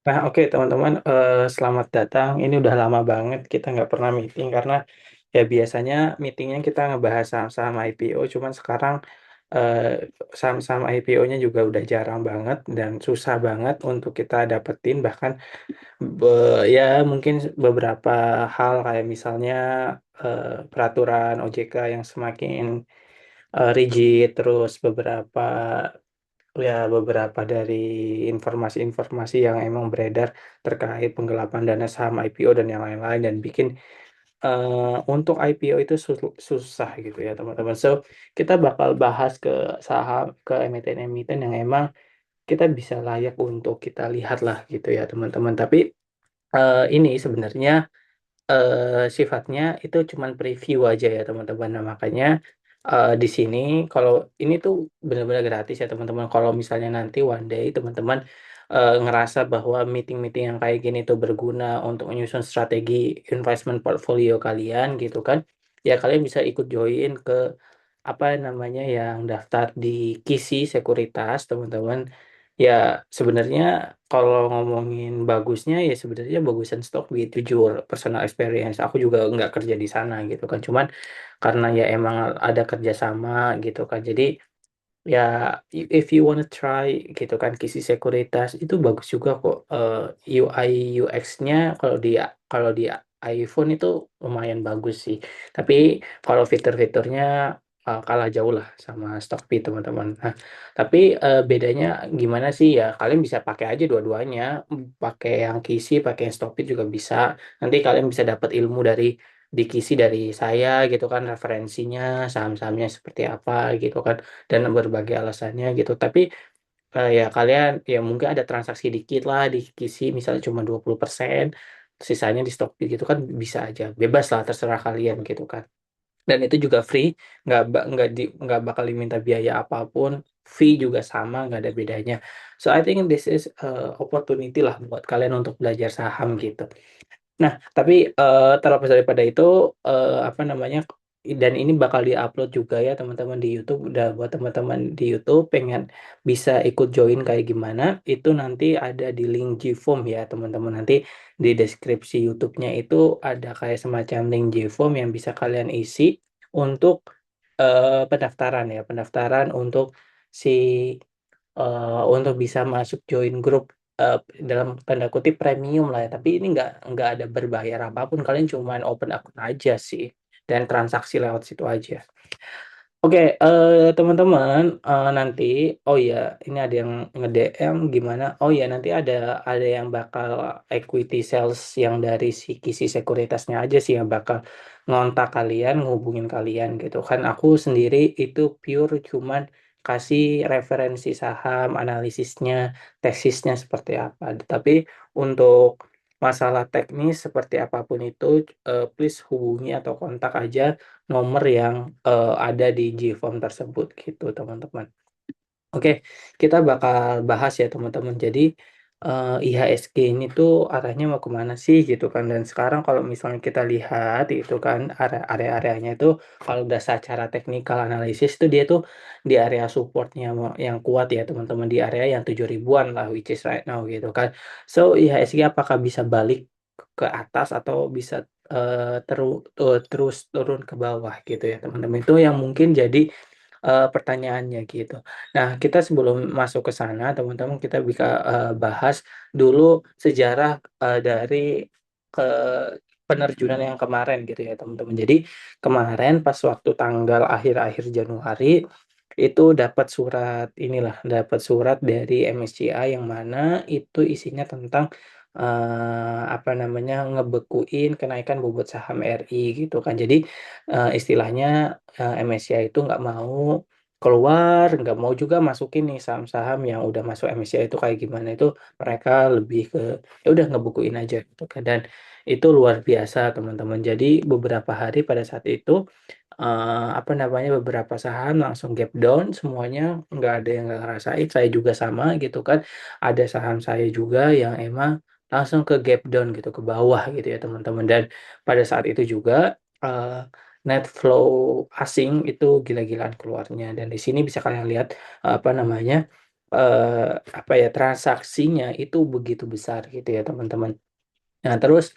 Nah, oke teman-teman, selamat datang. Ini udah lama banget kita nggak pernah meeting karena ya biasanya meetingnya kita ngebahas saham-saham IPO, cuman sekarang saham-saham IPO-nya juga udah jarang banget dan susah banget untuk kita dapetin. Bahkan ya mungkin beberapa hal kayak misalnya peraturan OJK yang semakin rigid, terus beberapa dari informasi-informasi yang emang beredar terkait penggelapan dana saham IPO dan yang lain-lain dan bikin untuk IPO itu susah gitu ya teman-teman. So kita bakal bahas ke emiten-emiten yang emang kita bisa layak untuk kita lihat lah gitu ya teman-teman. Tapi ini sebenarnya sifatnya itu cuman preview aja ya teman-teman. Nah, makanya di sini kalau ini tuh benar-benar gratis ya teman-teman. Kalau misalnya nanti one day teman-teman ngerasa bahwa meeting-meeting yang kayak gini tuh berguna untuk menyusun strategi investment portfolio kalian gitu kan. Ya kalian bisa ikut join ke apa namanya yang daftar di Kisi Sekuritas teman-teman. Ya sebenarnya kalau ngomongin bagusnya ya sebenarnya bagusan Stockbit jujur personal experience. Aku juga nggak kerja di sana gitu kan. Cuman karena ya emang ada kerjasama gitu kan. Jadi ya if you wanna try gitu kan Kisi Sekuritas itu bagus juga kok. UI UX-nya kalau di iPhone itu lumayan bagus sih. Tapi kalau fitur-fiturnya kalah jauh lah sama Stockbit teman-teman. Nah, tapi bedanya gimana sih ya? Kalian bisa pakai aja dua-duanya, pakai yang Kisi, pakai yang Stockbit juga bisa. Nanti kalian bisa dapat ilmu di Kisi dari saya gitu kan, referensinya, saham-sahamnya seperti apa gitu kan, dan berbagai alasannya gitu. Tapi ya kalian ya mungkin ada transaksi dikit lah di Kisi, misalnya cuma 20%, sisanya di Stockbit gitu kan bisa aja. Bebas lah, terserah kalian gitu kan. Dan itu juga free, nggak bakal diminta biaya apapun, fee juga sama, nggak ada bedanya. So I think this is opportunity lah buat kalian untuk belajar saham gitu. Nah, tapi terlepas daripada itu, apa namanya, dan ini bakal diupload juga ya teman-teman di YouTube. Udah buat teman-teman di YouTube pengen bisa ikut join kayak gimana, itu nanti ada di link Gform ya teman-teman. Nanti di deskripsi YouTube-nya itu ada kayak semacam link Gform yang bisa kalian isi untuk pendaftaran ya, pendaftaran si untuk bisa masuk join grup eh, dalam tanda kutip premium lah ya. Tapi ini nggak ada berbayar apapun. Kalian cuman open akun aja sih dan transaksi lewat situ aja. Oke, teman-teman, nanti, oh ya, ini ada yang nge-DM gimana? Oh ya, nanti ada yang bakal equity sales yang dari si Kisi Sekuritasnya aja sih yang bakal ngontak kalian, ngehubungin kalian gitu kan. Aku sendiri itu pure cuman kasih referensi saham, analisisnya, tesisnya seperti apa. Tapi untuk masalah teknis seperti apapun itu, please hubungi atau kontak aja nomor yang ada di Gform tersebut gitu teman-teman. Oke, kita bakal bahas ya teman-teman. Jadi IHSG ini tuh arahnya mau kemana sih gitu kan. Dan sekarang kalau misalnya kita lihat itu kan area-areanya itu kalau udah secara teknikal analisis itu dia tuh di area supportnya yang kuat ya teman-teman, di area yang 7 ribuan lah which is right now gitu kan. So IHSG apakah bisa balik ke atas atau bisa terus turun ke bawah gitu ya teman-teman. Itu yang mungkin jadi pertanyaannya gitu. Nah, kita sebelum masuk ke sana, teman-teman kita bisa bahas dulu sejarah dari ke penerjunan yang kemarin gitu ya, teman-teman. Jadi kemarin pas waktu tanggal akhir-akhir Januari itu dapat surat dari MSCI yang mana itu isinya tentang apa namanya ngebekuin kenaikan bobot saham RI gitu kan. Jadi istilahnya MSCI itu nggak mau keluar, nggak mau juga masukin nih saham-saham yang udah masuk MSCI itu kayak gimana itu mereka lebih ke ya udah ngebukuin aja gitu kan. Dan itu luar biasa teman-teman. Jadi beberapa hari pada saat itu apa namanya beberapa saham langsung gap down semuanya, nggak ada yang nggak ngerasain, saya juga sama gitu kan. Ada saham saya juga yang emang langsung ke gap down gitu ke bawah gitu ya teman-teman. Dan pada saat itu juga eh, net flow asing itu gila-gilaan keluarnya. Dan di sini bisa kalian lihat apa namanya apa ya, transaksinya itu begitu besar gitu ya teman-teman. Nah terus,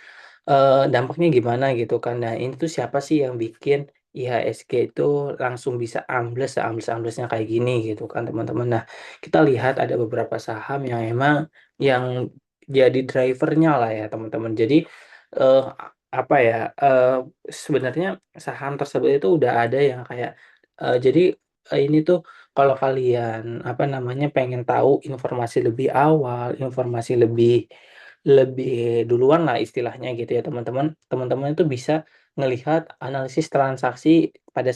dampaknya gimana gitu kan. Nah ini tuh siapa sih yang bikin IHSG itu langsung bisa ambles seambles-amblesnya kayak gini gitu kan teman-teman. Nah kita lihat ada beberapa saham yang emang yang jadi drivernya lah ya teman-teman. Jadi, eee, apa ya, sebenarnya saham tersebut itu udah ada yang kayak, jadi, ini tuh kalau kalian, apa namanya, pengen tahu informasi lebih awal, informasi lebih lebih duluan lah istilahnya gitu ya teman-teman. Teman-teman itu bisa ngelihat analisis transaksi pada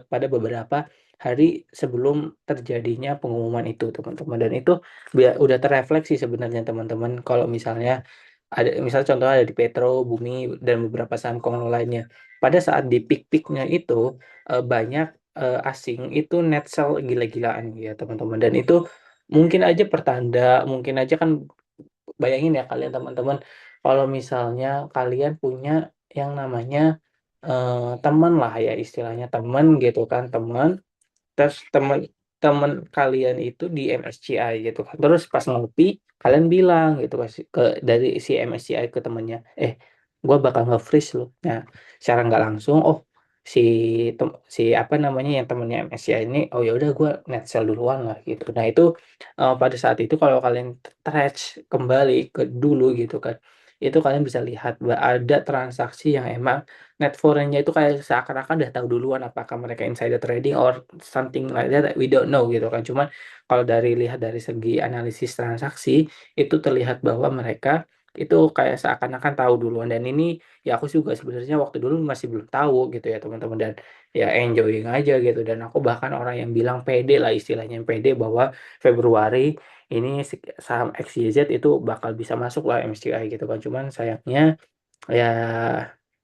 pada beberapa hari sebelum terjadinya pengumuman itu teman-teman. Dan itu udah terrefleksi sebenarnya teman-teman kalau misalnya ada misal contohnya ada di Petro, Bumi, dan beberapa saham konglo lainnya. Pada saat di peak-peak-nya itu, banyak, asing itu net sell gila-gilaan ya teman-teman, dan itu mungkin aja kan bayangin ya kalian teman-teman, kalau misalnya kalian punya yang namanya, teman lah ya istilahnya teman gitu kan, terus temen kalian itu di MSCI gitu kan, terus pas ngopi kalian bilang gitu dari si MSCI ke temennya, gua bakal nge-freeze loh. Nah secara nggak langsung, oh si apa namanya yang temennya MSCI ini, oh ya udah gua net sell duluan lah gitu. Nah itu, pada saat itu kalau kalian trace kembali ke dulu gitu kan, itu kalian bisa lihat bahwa ada transaksi yang emang net foreign-nya itu kayak seakan-akan udah tahu duluan apakah mereka insider trading or something like that, we don't know gitu kan. Cuman kalau lihat dari segi analisis transaksi, itu terlihat bahwa mereka itu kayak seakan-akan tahu duluan, dan ini ya aku juga sebenarnya waktu dulu masih belum tahu gitu ya teman-teman, dan ya enjoying aja gitu, dan aku bahkan orang yang bilang pede lah istilahnya, yang pede bahwa Februari ini saham XYZ itu bakal bisa masuk lah MSCI gitu kan. Cuman sayangnya ya,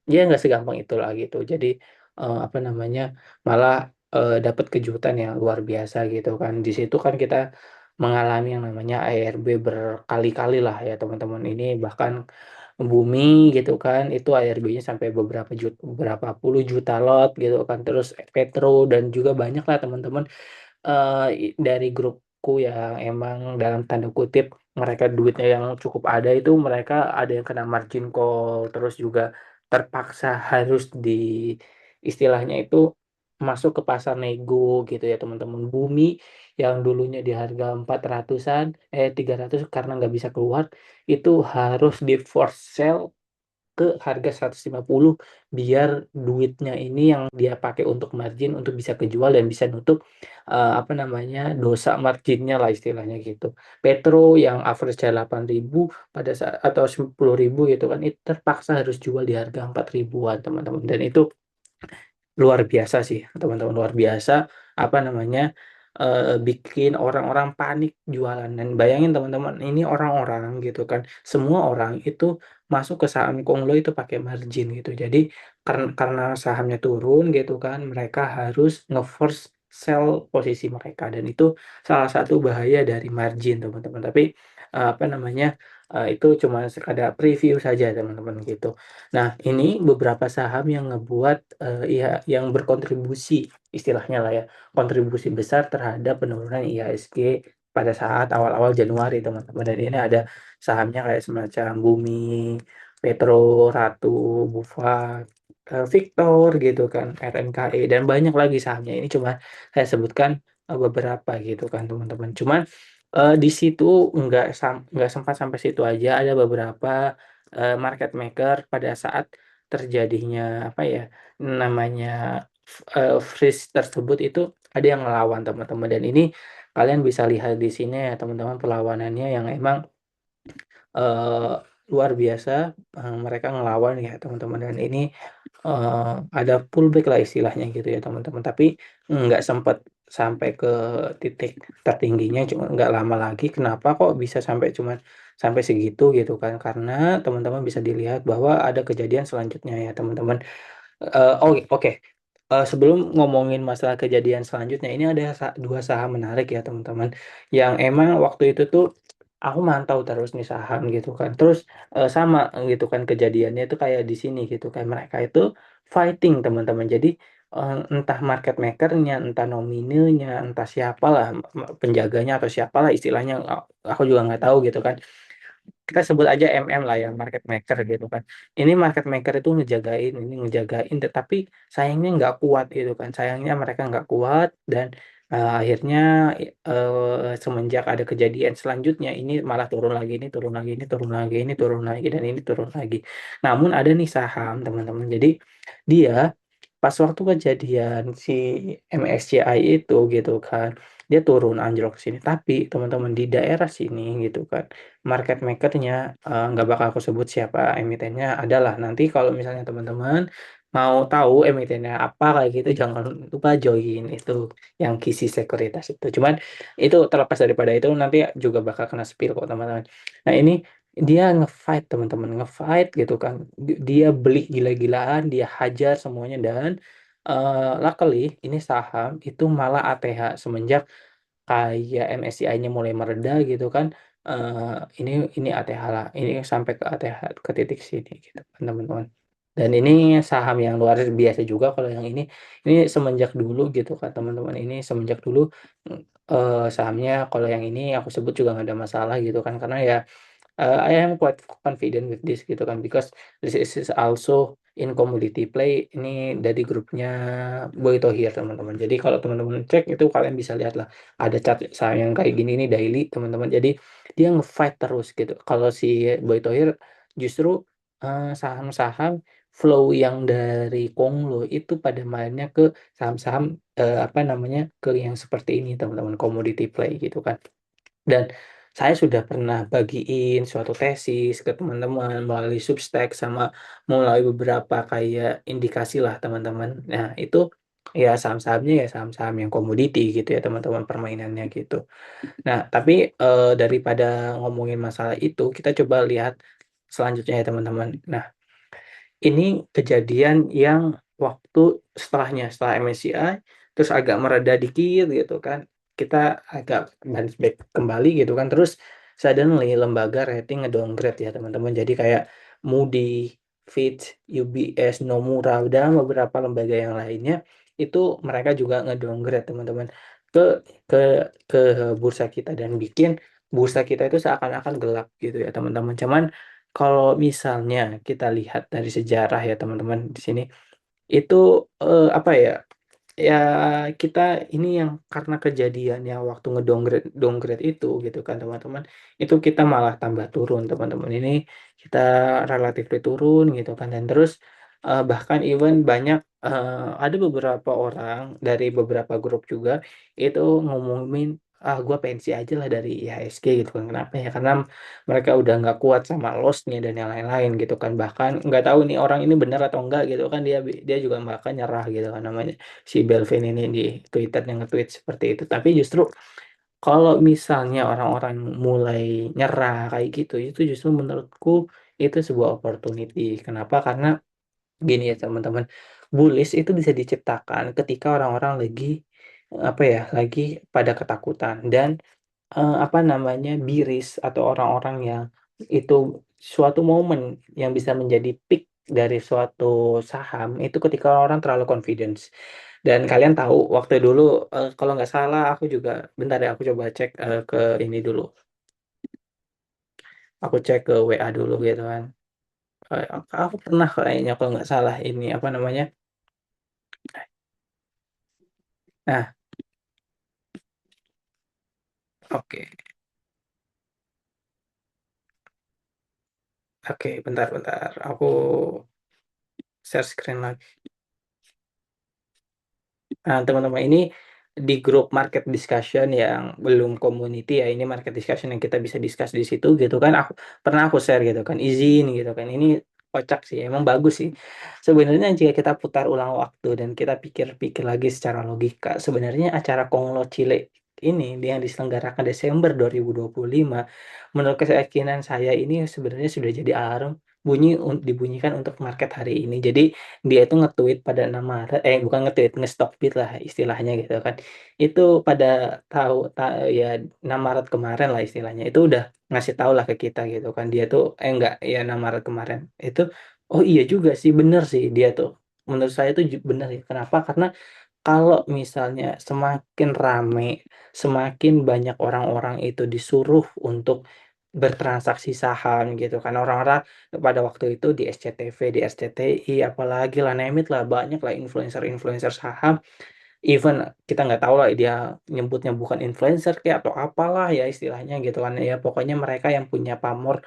ya nggak segampang itulah gitu. Jadi, apa namanya, malah, dapat kejutan yang luar biasa gitu kan. Di situ kan kita mengalami yang namanya ARB berkali-kali lah ya teman-teman. Ini bahkan Bumi gitu kan, itu ARB-nya sampai beberapa puluh juta lot gitu kan. Terus Petro dan juga banyak lah teman-teman, dari grupku yang emang dalam tanda kutip mereka duitnya yang cukup ada, itu mereka ada yang kena margin call, terus juga terpaksa harus istilahnya itu masuk ke pasar nego gitu ya teman-teman. Bumi yang dulunya di harga 400-an, 300 karena nggak bisa keluar, itu harus di force sell ke harga 150 biar duitnya ini yang dia pakai untuk margin untuk bisa kejual dan bisa nutup, apa namanya, dosa marginnya lah istilahnya gitu. Petro yang average-nya 8.000 pada saat atau 10.000 gitu kan, itu terpaksa harus jual di harga 4 ribuan teman-teman, dan itu luar biasa sih, teman-teman, luar biasa, apa namanya, bikin orang-orang panik jualan. Dan bayangin teman-teman, ini orang-orang gitu kan, semua orang itu masuk ke saham Konglo itu pakai margin gitu. Jadi karena sahamnya turun gitu kan, mereka harus nge-force sell posisi mereka, dan itu salah satu bahaya dari margin teman-teman. Tapi, apa namanya, itu cuma sekadar preview saja teman-teman gitu. Nah, ini beberapa saham yang ngebuat, ya yang berkontribusi istilahnya lah ya, kontribusi besar terhadap penurunan IHSG pada saat awal-awal Januari teman-teman. Dan ini ada sahamnya kayak semacam Bumi, Petro, Ratu, Bufat, Victor gitu kan, RNKE, dan banyak lagi sahamnya. Ini cuma saya sebutkan, beberapa gitu kan teman-teman. Cuman, di situ nggak sempat sampai situ aja, ada beberapa, market maker pada saat terjadinya apa ya, namanya freeze tersebut itu ada yang ngelawan teman-teman, dan ini kalian bisa lihat di sini ya teman-teman perlawanannya yang emang, eee, luar biasa, mereka ngelawan ya teman-teman, dan ini, ada pullback lah istilahnya gitu ya teman-teman, tapi nggak sempet sampai ke titik tertingginya, cuma nggak lama lagi. Kenapa kok bisa sampai segitu gitu kan, karena teman-teman bisa dilihat bahwa ada kejadian selanjutnya ya teman-teman. Oh oke, sebelum ngomongin masalah kejadian selanjutnya, ini ada 2 saham menarik ya teman-teman, yang emang waktu itu tuh aku mantau terus nih saham gitu kan, terus, sama gitu kan kejadiannya itu kayak di sini gitu kan, mereka itu fighting teman-teman. Jadi entah market makernya, entah nominilnya, entah siapalah penjaganya atau siapalah istilahnya, aku juga nggak tahu gitu kan. Kita sebut aja MM lah ya, market maker gitu kan. Ini market maker itu ngejagain, ini ngejagain, tetapi sayangnya nggak kuat gitu kan. Sayangnya mereka nggak kuat dan akhirnya semenjak ada kejadian selanjutnya ini malah turun lagi, ini turun lagi, ini turun lagi, ini turun lagi, dan ini turun lagi. Namun ada nih saham teman-teman. Jadi dia pas waktu kejadian si MSCI itu gitu kan, dia turun anjlok ke sini. Tapi teman-teman di daerah sini gitu kan, market makernya nggak bakal aku sebut siapa emitennya adalah, nanti kalau misalnya teman-teman mau tahu emitennya apa kayak gitu jangan lupa join itu yang Kisi Sekuritas itu. Cuman itu terlepas daripada itu nanti juga bakal kena spill kok teman-teman. Nah ini dia ngefight teman-teman, ngefight gitu kan. Dia beli gila-gilaan, dia hajar semuanya, dan luckily ini saham itu malah ATH semenjak kayak MSCI-nya mulai mereda gitu kan. Ini ATH lah, ini sampai ke ATH ke titik sini gitu kan teman-teman. Dan ini saham yang luar biasa juga kalau yang ini semenjak dulu gitu kan teman-teman. Ini semenjak dulu sahamnya, kalau yang ini aku sebut juga nggak ada masalah gitu kan, karena ya I am quite confident with this gitu kan, because this is also in commodity play. Ini dari grupnya Boy Tohir teman-teman. Jadi kalau teman-teman cek itu kalian bisa lihat lah, ada chart saham yang kayak gini nih daily teman-teman. Jadi dia nge-fight terus gitu. Kalau si Boy Tohir justru saham-saham flow yang dari Konglo itu pada mainnya ke saham-saham apa namanya, ke yang seperti ini teman-teman, commodity play gitu kan. Dan saya sudah pernah bagiin suatu tesis ke teman-teman melalui Substack sama melalui beberapa kayak indikasi lah teman-teman. Nah, itu ya saham-sahamnya ya saham-saham yang komoditi gitu ya teman-teman, permainannya gitu. Nah, tapi daripada ngomongin masalah itu, kita coba lihat selanjutnya ya teman-teman. Nah, ini kejadian yang waktu setelah MSCI terus agak mereda dikit gitu kan, kita agak bounce back kembali gitu kan, terus suddenly lembaga rating ngedowngrade ya teman-teman. Jadi kayak Moody, Fitch, UBS, Nomura, dan beberapa lembaga yang lainnya itu mereka juga ngedowngrade teman-teman ke ke ke bursa kita, dan bikin bursa kita itu seakan-akan gelap gitu ya teman-teman. Cuman kalau misalnya kita lihat dari sejarah ya teman-teman di sini itu apa ya? Ya kita ini yang karena kejadian yang waktu ngedowngrade downgrade itu gitu kan teman-teman, itu kita malah tambah turun teman-teman. Ini kita relatif turun gitu kan, dan terus bahkan even banyak ada beberapa orang dari beberapa grup juga itu ngomongin, gue pensi aja lah dari IHSG gitu kan. Kenapa ya? Karena mereka udah nggak kuat sama loss-nya dan yang lain-lain gitu kan. Bahkan nggak tahu nih orang ini benar atau enggak gitu kan, dia dia juga bahkan nyerah gitu kan, namanya si Belvin ini di Twitter yang nge-tweet seperti itu. Tapi justru kalau misalnya orang-orang mulai nyerah kayak gitu, itu justru menurutku itu sebuah opportunity. Kenapa? Karena gini ya teman-teman, bullish itu bisa diciptakan ketika orang-orang lagi apa ya, lagi pada ketakutan, dan apa namanya, biris atau orang-orang yang itu suatu momen yang bisa menjadi peak dari suatu saham itu ketika orang terlalu confidence. Dan kalian tahu waktu dulu kalau nggak salah aku juga, bentar ya aku coba cek ke ini dulu, aku cek ke WA dulu gitu kan. Aku pernah kayaknya kalau nggak salah ini apa namanya. Nah, oke, oke, bentar-bentar aku share screen lagi. Nah, teman-teman ini di grup market discussion yang belum community ya, ini market discussion yang kita bisa discuss di situ gitu kan. Aku share gitu kan, izin gitu kan. Ini kocak sih, emang bagus sih. Sebenarnya jika kita putar ulang waktu dan kita pikir-pikir lagi secara logika, sebenarnya acara Konglo Chile ini yang diselenggarakan Desember 2025, menurut keyakinan saya ini sebenarnya sudah jadi alarm dibunyikan untuk market hari ini. Jadi dia itu nge-tweet pada 6 Maret, bukan nge-tweet, nge-stock bid lah istilahnya gitu kan. Itu pada ya 6 Maret kemarin lah istilahnya. Itu udah ngasih tahu lah ke kita gitu kan. Dia tuh enggak ya 6 Maret kemarin. Itu oh iya juga sih, bener sih dia tuh. menurut saya itu bener ya. Kenapa? Karena kalau misalnya semakin rame, semakin banyak orang-orang itu disuruh untuk bertransaksi saham gitu kan, orang-orang pada waktu itu di SCTV, di SCTI, apalagi lah, name it lah, banyak lah influencer-influencer saham. Even kita nggak tahu lah dia nyebutnya bukan influencer kayak atau apalah ya istilahnya gitu kan ya, pokoknya mereka yang punya pamor,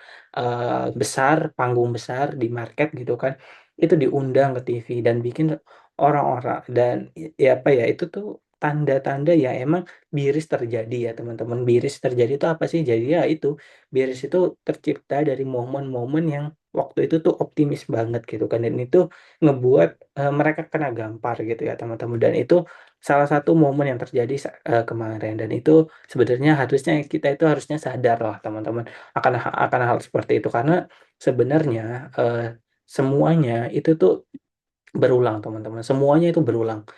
besar, panggung besar di market gitu kan, itu diundang ke TV dan bikin orang-orang dan ya apa ya, itu tuh tanda-tanda ya emang biris terjadi ya teman-teman. Biris terjadi itu apa sih? Jadi ya itu, biris itu tercipta dari momen-momen yang waktu itu tuh optimis banget gitu kan, dan itu ngebuat, mereka kena gampar gitu ya teman-teman, dan itu salah satu momen yang terjadi kemarin, dan itu sebenarnya harusnya kita itu harusnya sadar lah teman-teman akan hal seperti itu, karena sebenarnya, semuanya itu tuh berulang teman-teman, semuanya itu berulang,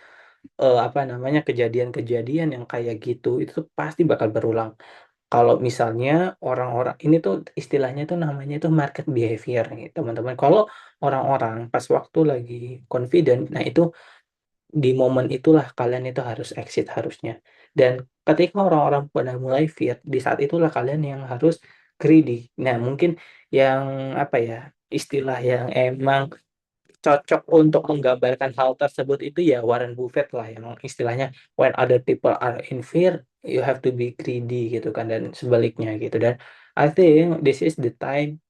apa namanya, kejadian-kejadian yang kayak gitu itu tuh pasti bakal berulang. Kalau misalnya orang-orang ini tuh istilahnya tuh namanya itu market behavior nih teman-teman. Kalau orang-orang pas waktu lagi confident, nah itu di momen itulah kalian itu harus exit harusnya. Dan ketika orang-orang pada mulai fear, di saat itulah kalian yang harus greedy. Nah, mungkin yang apa ya, istilah yang emang cocok untuk menggambarkan hal tersebut itu ya Warren Buffett lah yang istilahnya when other people are in fear, you have to be greedy gitu kan, dan sebaliknya gitu. Dan I think this is the time.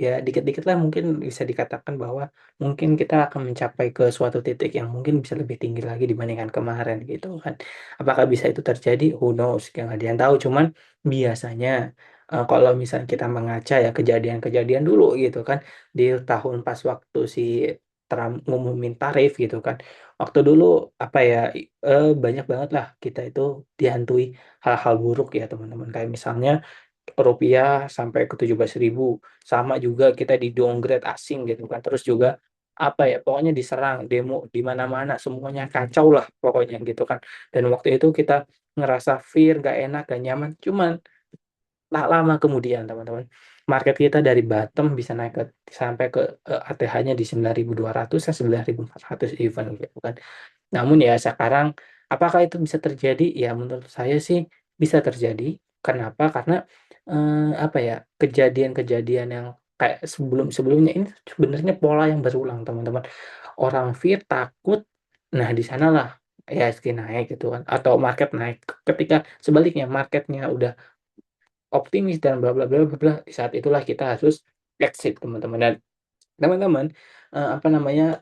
Ya, dikit-dikit lah mungkin bisa dikatakan bahwa mungkin kita akan mencapai ke suatu titik yang mungkin bisa lebih tinggi lagi dibandingkan kemarin gitu kan. Apakah bisa itu terjadi? Who knows? Yang nggak ada yang tahu. Cuman biasanya kalau misalnya kita mengaca ya kejadian-kejadian dulu gitu kan di tahun pas waktu si Trump ngumumin tarif gitu kan. Waktu dulu apa ya, banyak banget lah kita itu dihantui hal-hal buruk ya teman-teman. Kayak misalnya rupiah sampai ke 17.000, sama juga kita di-downgrade asing gitu kan, terus juga, apa ya, pokoknya diserang, demo di mana-mana, semuanya kacau lah pokoknya gitu kan. Dan waktu itu kita ngerasa fear, nggak enak, nggak nyaman, cuman tak lama kemudian teman-teman, market kita dari bottom bisa naik sampai ke, ATH-nya di 9.200 ke 9.400 even gitu kan. Namun ya sekarang, apakah itu bisa terjadi? Ya menurut saya sih bisa terjadi. Kenapa? Karena, apa ya, kejadian-kejadian yang kayak sebelum-sebelumnya ini sebenarnya pola yang berulang teman-teman. Orang fear, takut, nah di sanalah IHSG naik gitu kan, atau market naik. Ketika sebaliknya marketnya udah optimis dan bla bla bla bla bla, di saat itulah kita harus exit teman-teman. Dan teman-teman, apa namanya,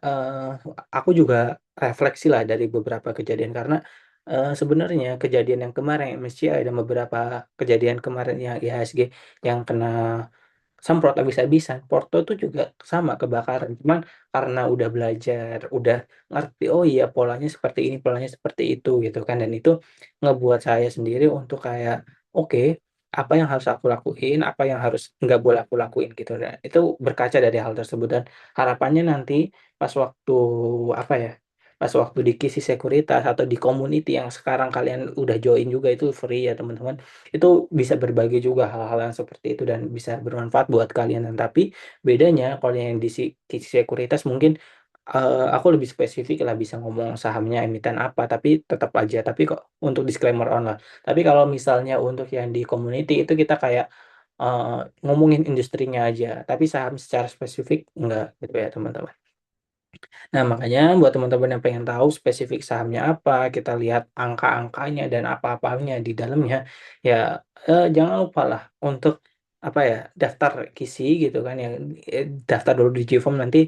aku juga refleksilah dari beberapa kejadian karena, sebenarnya kejadian yang kemarin MSCI dan beberapa kejadian kemarin yang IHSG yang kena semprot habis-habisan, Porto tuh juga sama kebakaran, cuman karena udah belajar, udah ngerti, "Oh iya polanya seperti ini, polanya seperti itu," gitu kan, dan itu ngebuat saya sendiri untuk kayak, "Oke, apa yang harus aku lakuin, apa yang harus nggak boleh aku lakuin," gitu. Nah, itu berkaca dari hal tersebut dan harapannya nanti pas waktu, apa ya, pas waktu di Kisi Sekuritas atau di community yang sekarang kalian udah join juga itu free ya teman-teman, itu bisa berbagi juga hal-hal yang seperti itu dan bisa bermanfaat buat kalian. Dan tapi bedanya kalau yang di sekuritas mungkin, aku lebih spesifik lah bisa ngomong sahamnya emiten apa, tapi tetap aja tapi kok untuk disclaimer on lah. Tapi kalau misalnya untuk yang di community itu kita kayak, ngomongin industrinya aja, tapi saham secara spesifik enggak gitu ya teman-teman. Nah, makanya buat teman-teman yang pengen tahu spesifik sahamnya apa, kita lihat angka-angkanya dan apa-apanya di dalamnya, ya, jangan lupalah untuk, apa ya, daftar KISI gitu kan yang daftar dulu di JIVOM nanti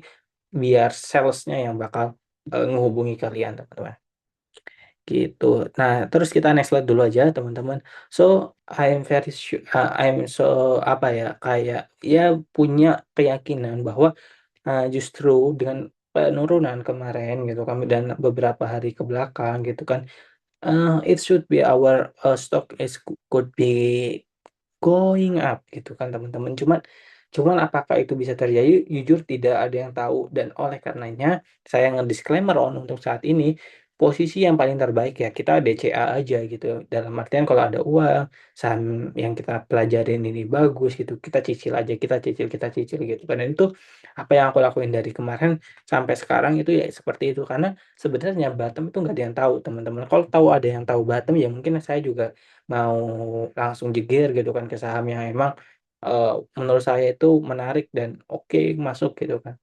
biar sales-nya yang bakal, ngehubungi kalian, teman-teman, gitu. Nah, terus kita next slide dulu aja, teman-teman. So, I'm so, apa ya, kayak, ya punya keyakinan bahwa justru dengan penurunan kemarin gitu kan dan beberapa hari ke belakang gitu kan, it should be our, stock could be going up gitu kan teman-teman. Cuman apakah itu bisa terjadi? Jujur tidak ada yang tahu dan oleh karenanya saya nge-disclaimer untuk saat ini, posisi yang paling terbaik ya kita DCA aja gitu. Dalam artian kalau ada uang, saham yang kita pelajarin ini bagus gitu, kita cicil aja, kita cicil gitu kan. Dan itu apa yang aku lakuin dari kemarin sampai sekarang itu ya seperti itu. Karena sebenarnya bottom itu nggak ada yang tahu teman-teman. Kalau tahu ada yang tahu bottom ya mungkin saya juga mau langsung jeger gitu kan ke saham yang emang menurut saya itu menarik dan oke masuk gitu kan.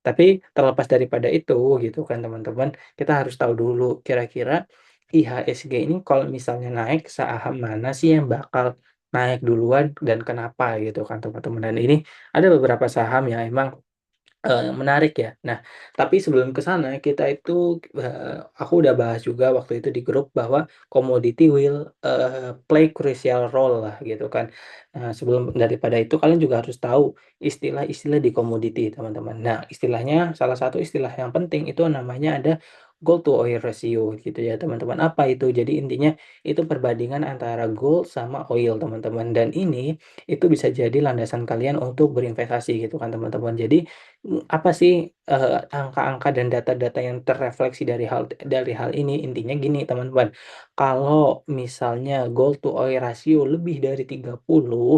Tapi terlepas daripada itu gitu kan teman-teman, kita harus tahu dulu kira-kira IHSG ini kalau misalnya naik saham mana sih yang bakal naik duluan dan kenapa gitu kan teman-teman. Dan ini ada beberapa saham yang emang menarik ya. Nah, tapi sebelum ke sana kita itu, aku udah bahas juga waktu itu di grup bahwa commodity will, play crucial role lah gitu kan. Sebelum daripada itu kalian juga harus tahu istilah-istilah di komoditi teman-teman. Nah, istilahnya salah satu istilah yang penting itu namanya ada gold to oil ratio gitu ya teman-teman. Apa itu? Jadi intinya itu perbandingan antara gold sama oil teman-teman. Dan ini itu bisa jadi landasan kalian untuk berinvestasi gitu kan teman-teman. Jadi apa sih, angka-angka dan data-data yang terrefleksi dari hal ini? Intinya gini teman-teman, kalau misalnya gold to oil ratio lebih dari 30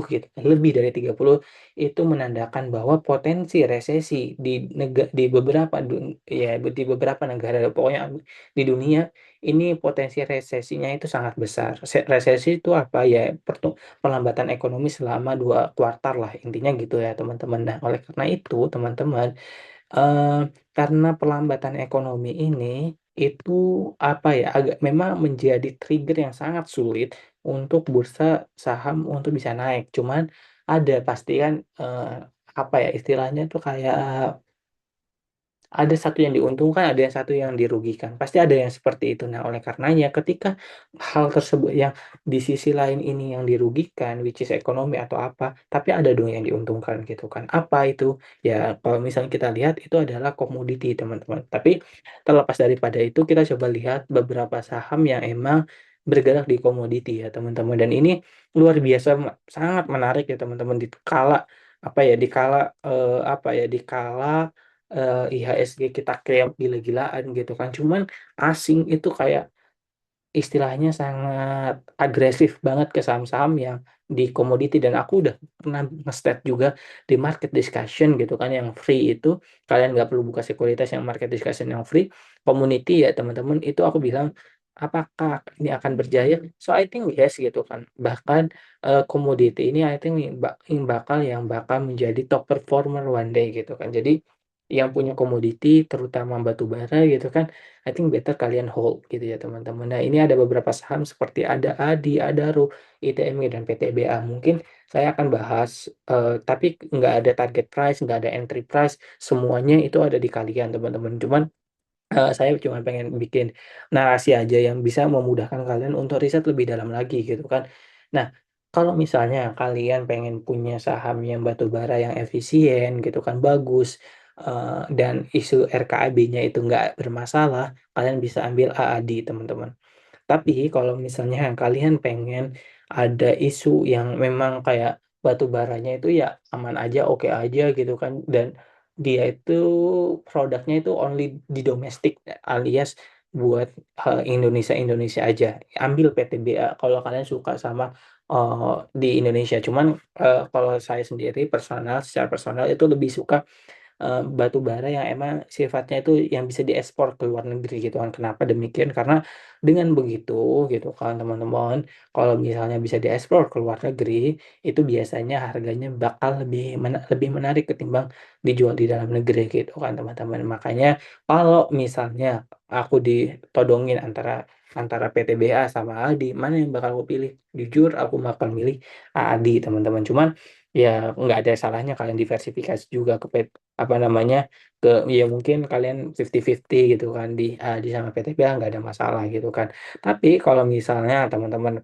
gitu, lebih dari 30 itu menandakan bahwa potensi resesi di beberapa ya di beberapa negara, pokoknya di dunia ini potensi resesinya itu sangat besar. Resesi itu apa? Ya perlambatan ekonomi selama 2 kuartal lah, intinya gitu ya teman-teman. Nah, oleh karena itu teman-teman, karena perlambatan ekonomi ini, itu apa ya, agak memang menjadi trigger yang sangat sulit untuk bursa saham untuk bisa naik. Cuman ada pasti kan, apa ya, istilahnya tuh kayak ada satu yang diuntungkan, ada yang satu yang dirugikan. Pasti ada yang seperti itu. Nah, oleh karenanya ketika hal tersebut yang di sisi lain ini yang dirugikan, which is ekonomi atau apa, tapi ada dong yang diuntungkan gitu kan. Apa itu? Ya, kalau misalnya kita lihat itu adalah komoditi, teman-teman. Tapi terlepas daripada itu, kita coba lihat beberapa saham yang emang bergerak di komoditi ya, teman-teman. Dan ini luar biasa sangat menarik ya, teman-teman. Di kala apa ya, di kala apa ya, di kala IHSG kita kayak gila-gilaan gitu kan, cuman asing itu kayak istilahnya sangat agresif banget ke saham-saham yang di komoditi. Dan aku udah pernah nge-state juga di market discussion gitu kan yang free itu, kalian nggak perlu buka sekuritas, yang market discussion yang free, community ya teman-teman, itu aku bilang, "Apakah ini akan berjaya?" So, I think yes gitu kan. Bahkan, komoditi ini I think yang bakal menjadi top performer one day gitu kan. Jadi yang punya komoditi terutama batu bara gitu kan, I think better kalian hold gitu ya teman-teman. Nah, ini ada beberapa saham seperti ada ADI, Adaro, ITMG, dan PTBA. Mungkin saya akan bahas, tapi nggak ada target price, nggak ada entry price, semuanya itu ada di kalian teman-teman. Cuman saya cuma pengen bikin narasi aja yang bisa memudahkan kalian untuk riset lebih dalam lagi gitu kan. Nah, kalau misalnya kalian pengen punya saham yang batubara yang efisien gitu kan, bagus, dan isu RKAB-nya itu nggak bermasalah, kalian bisa ambil AADI teman-teman. Tapi kalau misalnya kalian pengen ada isu yang memang kayak batu baranya itu ya aman aja, oke aja gitu kan, dan dia itu produknya itu only di domestik alias buat, Indonesia-Indonesia aja, ambil PTBA kalau kalian suka sama, di Indonesia. Cuman, kalau saya sendiri secara personal itu lebih suka batu bara yang emang sifatnya itu yang bisa diekspor ke luar negeri gitu kan. Kenapa demikian? Karena dengan begitu gitu kan teman-teman, kalau misalnya bisa diekspor ke luar negeri, itu biasanya harganya bakal lebih menarik ketimbang dijual di dalam negeri gitu kan teman-teman. Makanya kalau misalnya aku ditodongin antara antara PTBA sama Aldi, mana yang bakal aku pilih? Jujur aku bakal milih Aldi teman-teman. Cuman ya nggak ada salahnya kalian diversifikasi juga ke apa namanya, ya mungkin kalian 50-50 gitu kan di sama PTBA nggak ada masalah gitu kan. Tapi kalau misalnya teman-teman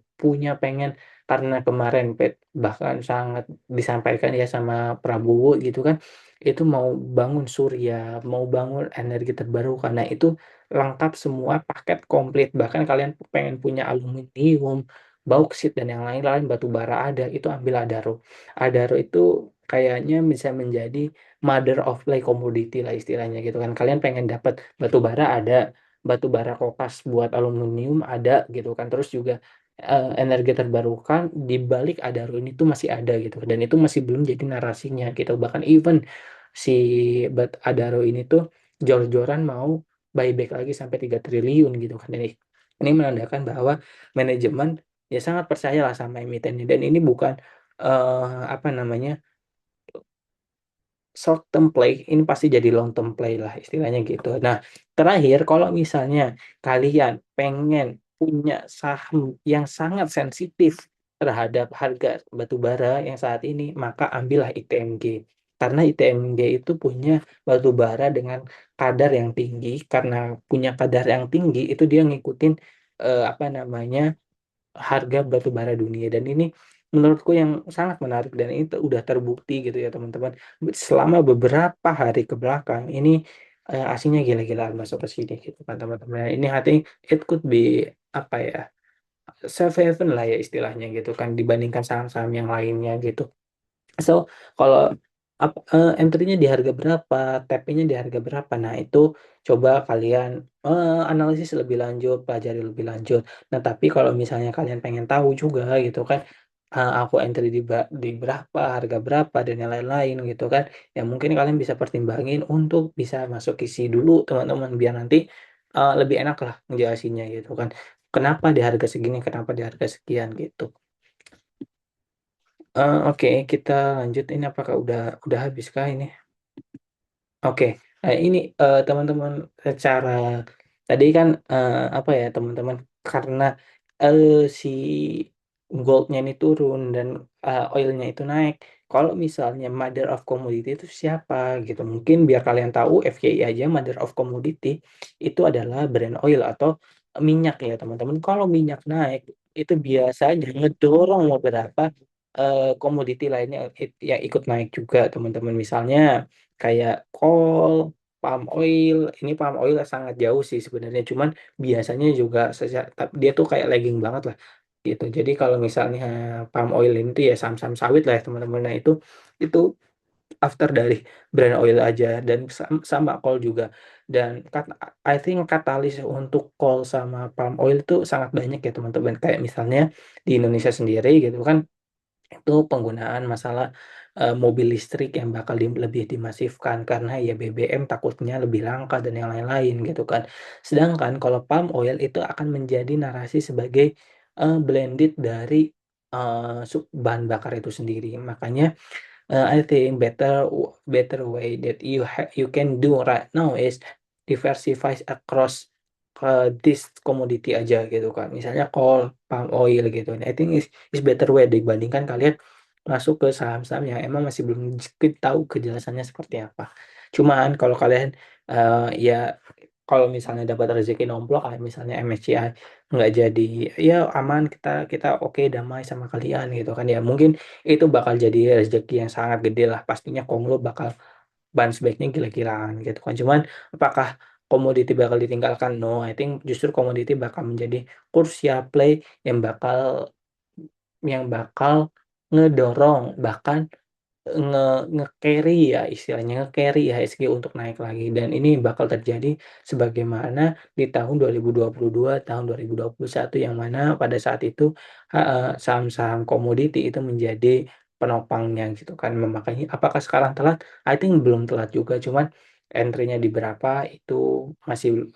pengen karena kemarin bahkan sangat disampaikan ya sama Prabowo gitu kan, itu mau bangun surya, mau bangun energi terbarukan. Nah, itu lengkap semua paket komplit. Bahkan kalian pengen punya aluminium, bauksit dan yang lain-lain, batu bara ada, itu ambil Adaro. Adaro itu kayaknya bisa menjadi mother of like commodity lah istilahnya gitu kan. Kalian pengen dapat batu bara ada, batu bara kokas buat aluminium ada gitu kan, terus juga, energi terbarukan di balik Adaro ini tuh masih ada gitu, dan itu masih belum jadi narasinya gitu. Bahkan even si Adaro ini tuh jor-joran mau buyback lagi sampai 3 triliun gitu kan. Ini menandakan bahwa manajemen ya sangat percayalah sama emitennya, dan ini bukan, apa namanya, short term play, ini pasti jadi long term play lah istilahnya gitu. Nah, terakhir kalau misalnya kalian pengen punya saham yang sangat sensitif terhadap harga batu bara yang saat ini, maka ambillah ITMG. Karena ITMG itu punya batu bara dengan kadar yang tinggi, karena punya kadar yang tinggi itu dia ngikutin, apa namanya, harga batu bara dunia, dan ini menurutku yang sangat menarik, dan itu udah terbukti gitu ya teman-teman. Selama beberapa hari ke belakang ini, aslinya gila-gilaan masuk ke sini gitu kan teman-teman. Ini I think it could be apa ya, safe haven lah ya istilahnya gitu kan, dibandingkan saham-saham yang lainnya gitu. So, kalau entry-nya di harga berapa, TP-nya di harga berapa, nah itu coba kalian, analisis lebih lanjut, pelajari lebih lanjut. Nah, tapi kalau misalnya kalian pengen tahu juga gitu kan, aku entry di berapa, harga berapa, dan yang lain-lain gitu kan, ya mungkin kalian bisa pertimbangin untuk bisa masuk isi dulu teman-teman, biar nanti, lebih enak lah ngejelasinnya gitu kan. Kenapa di harga segini, kenapa di harga sekian gitu. Oke, kita lanjut. Ini apakah udah habis kah ini? Oke, ini, teman-teman, secara tadi kan, apa ya, teman-teman, karena, si gold-nya ini turun dan, oil-nya itu naik. Kalau misalnya mother of commodity itu siapa gitu, mungkin biar kalian tahu FYI aja, mother of commodity itu adalah Brent oil atau minyak ya, teman-teman. Kalau minyak naik, itu biasanya ngedorong beberapa, komoditi lainnya yang ikut naik juga, teman-teman. Misalnya kayak kol, palm oil, ini palm oil sangat jauh sih sebenarnya, cuman biasanya juga dia tuh kayak lagging banget lah, gitu. Jadi kalau misalnya palm oil ini tuh ya saham-saham sawit lah ya teman-teman. Nah itu after dari Brand oil aja, dan sama kol juga. Dan I think katalis untuk kol sama palm oil tuh sangat banyak ya teman-teman. Kayak misalnya di Indonesia sendiri gitu kan, itu penggunaan masalah, mobil listrik yang bakal lebih dimasifkan karena ya BBM takutnya lebih langka dan yang lain-lain gitu kan. Sedangkan kalau palm oil itu akan menjadi narasi sebagai, blended dari, bahan bakar itu sendiri. Makanya, I think better way that you can do right now is diversify across, this commodity aja gitu kan. Misalnya coal, palm oil gitu. I think is better way dibandingkan kalian masuk ke saham-saham yang emang masih belum tahu kejelasannya seperti apa. Cuman kalau kalian, ya kalau misalnya dapat rezeki nomplok kayak misalnya MSCI nggak jadi, ya aman, kita kita oke, damai sama kalian gitu kan ya. Mungkin itu bakal jadi rezeki yang sangat gede lah, pastinya Konglo bakal bounce back-nya gila-gilaan gitu kan. Cuman apakah komoditi bakal ditinggalkan? No, I think justru komoditi bakal menjadi kursia play yang bakal ngedorong, bahkan nge-carry ya istilahnya, nge-carry IHSG untuk naik lagi, dan ini bakal terjadi sebagaimana di tahun 2022, tahun 2021, yang mana pada saat itu saham-saham komoditi itu menjadi penopangnya gitu kan. Makanya apakah sekarang telat? I think belum telat juga, cuman entry-nya di berapa itu masih,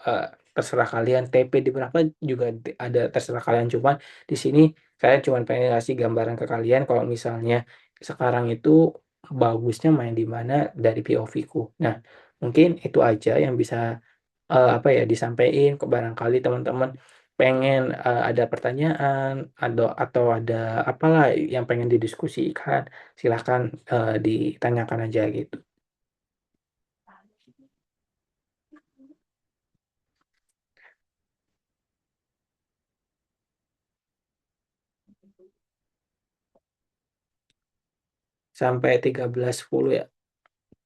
terserah kalian, TP di berapa juga ada, terserah kalian. Cuman di sini saya cuman pengen ngasih gambaran ke kalian kalau misalnya sekarang itu bagusnya main di mana dari POV-ku. Nah, mungkin itu aja yang bisa, apa ya, disampaikan ke barangkali teman-teman pengen, ada pertanyaan atau ada apalah yang pengen didiskusikan, silahkan, ditanyakan aja gitu. Sampai 13.10 ya.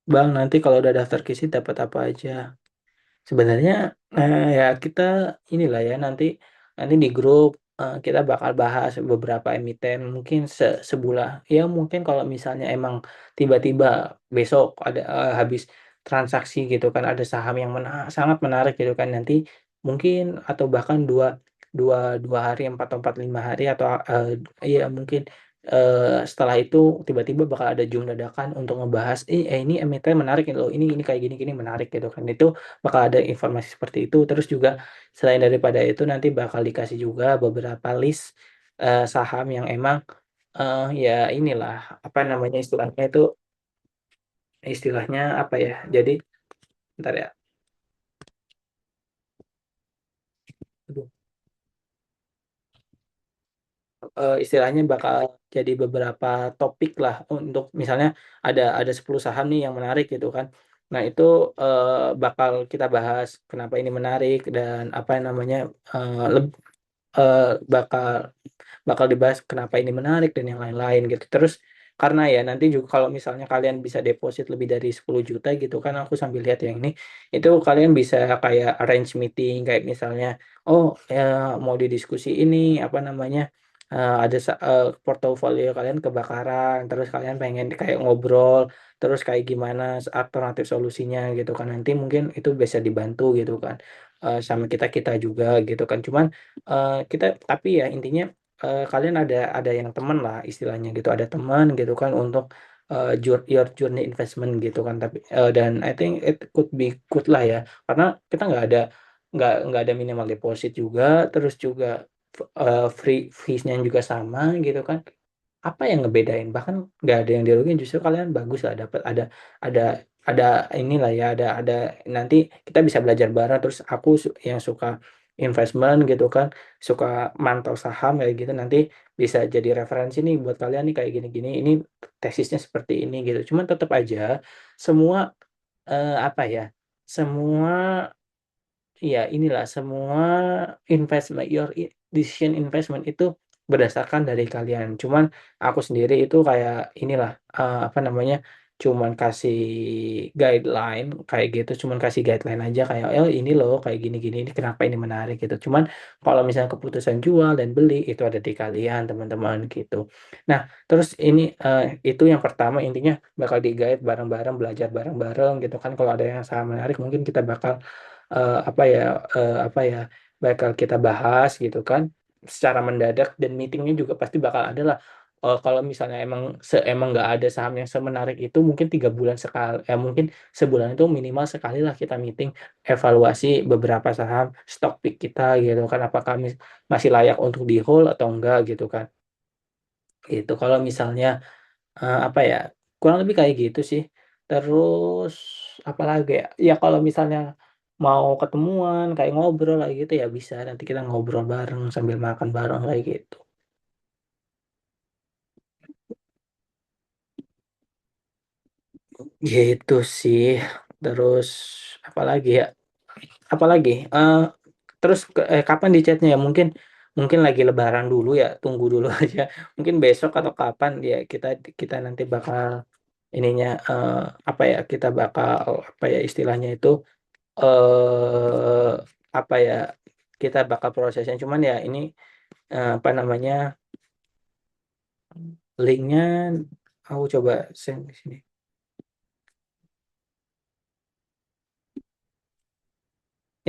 Bang, nanti kalau udah daftar KISI dapat apa aja? Sebenarnya, ya kita inilah ya, nanti nanti di grup, kita bakal bahas beberapa emiten mungkin sebulan ya, mungkin kalau misalnya emang tiba-tiba besok ada, habis transaksi gitu kan, ada saham yang sangat menarik gitu kan, nanti mungkin atau bahkan dua dua 2 hari, 4 atau 4, 5 hari atau, iya mungkin, setelah itu tiba-tiba bakal ada Zoom dadakan untuk ngebahas, ini emiten menarik nih loh, ini kayak gini menarik," gitu kan. Itu bakal ada informasi seperti itu. Terus juga selain daripada itu nanti bakal dikasih juga beberapa list, saham yang emang, ya inilah, apa namanya, istilahnya apa ya, jadi bentar ya, aduh, istilahnya bakal jadi beberapa topik lah untuk misalnya ada 10 saham nih yang menarik gitu kan. Nah itu, bakal kita bahas kenapa ini menarik dan apa namanya, bakal bakal dibahas kenapa ini menarik dan yang lain-lain gitu. Terus karena ya nanti juga kalau misalnya kalian bisa deposit lebih dari 10 juta gitu kan, aku sambil lihat yang ini, itu kalian bisa kayak arrange meeting kayak misalnya, oh, mau didiskusi ini, apa namanya, ada portofolio kalian kebakaran, terus kalian pengen kayak ngobrol, terus kayak gimana alternatif solusinya gitu kan. Nanti mungkin itu bisa dibantu gitu kan, sama kita-kita juga gitu kan. Cuman, kita tapi ya intinya kalian ada yang temen lah istilahnya gitu, ada teman gitu kan untuk, your journey investment gitu kan. Tapi, dan I think it could be good lah ya, karena kita nggak ada minimal deposit juga, terus juga, free fees-nya juga sama gitu kan. Apa yang ngebedain? Bahkan nggak ada yang dirugiin, justru kalian bagus lah dapat ada inilah ya, ada nanti kita bisa belajar bareng, terus aku yang suka investment gitu kan, suka mantau saham kayak gitu, nanti bisa jadi referensi nih buat kalian nih kayak gini-gini, ini tesisnya seperti ini gitu. Cuman tetep aja semua, apa ya, semua iya, inilah semua decision investment itu berdasarkan dari kalian. Cuman aku sendiri itu kayak inilah, apa namanya, cuman kasih guideline kayak gitu, cuman kasih guideline aja kayak, "Oh ini loh kayak gini-gini, ini kenapa ini menarik," gitu. Cuman kalau misalnya keputusan jual dan beli itu ada di kalian teman-teman gitu. Nah terus ini, itu yang pertama intinya bakal di-guide bareng-bareng, belajar bareng-bareng gitu kan. Kalau ada yang saham menarik mungkin kita bakal apa ya, bakal kita bahas gitu kan, secara mendadak dan meeting-nya juga pasti bakal ada lah. Kalau misalnya emang nggak ada saham yang semenarik itu mungkin 3 bulan mungkin sebulan itu minimal sekali lah kita meeting, evaluasi beberapa saham, stock pick kita gitu kan, apakah masih layak untuk di-hold atau enggak gitu kan. Gitu, kalau misalnya apa ya, kurang lebih kayak gitu sih. Terus apalagi ya, ya kalau misalnya mau ketemuan, kayak ngobrol kayak gitu ya bisa, nanti kita ngobrol bareng sambil makan bareng kayak gitu. Gitu sih. Terus apalagi ya, apalagi, terus kapan di chat-nya ya? Mungkin mungkin lagi lebaran dulu ya, tunggu dulu aja. Mungkin besok atau kapan ya kita kita nanti bakal ininya, apa ya, kita bakal apa ya istilahnya itu, Eee, apa ya, kita bakal prosesnya cuman ya ini, apa namanya, link-nya aku coba send di sini.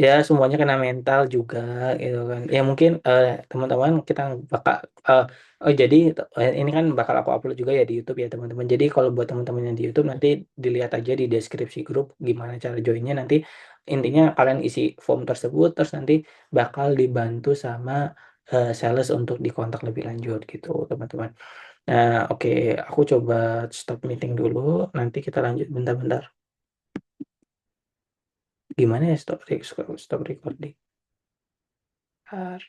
Ya semuanya kena mental juga gitu kan. Ya mungkin, teman-teman kita bakal jadi ini kan bakal aku upload juga ya di YouTube ya teman-teman. Jadi kalau buat teman-teman yang di YouTube nanti dilihat aja di deskripsi grup gimana cara join-nya, nanti intinya kalian isi form tersebut terus nanti bakal dibantu sama, sales untuk dikontak lebih lanjut gitu teman-teman. Nah oke, aku coba stop meeting dulu, nanti kita lanjut bentar-bentar. Gimana ya stop recording? Bentar.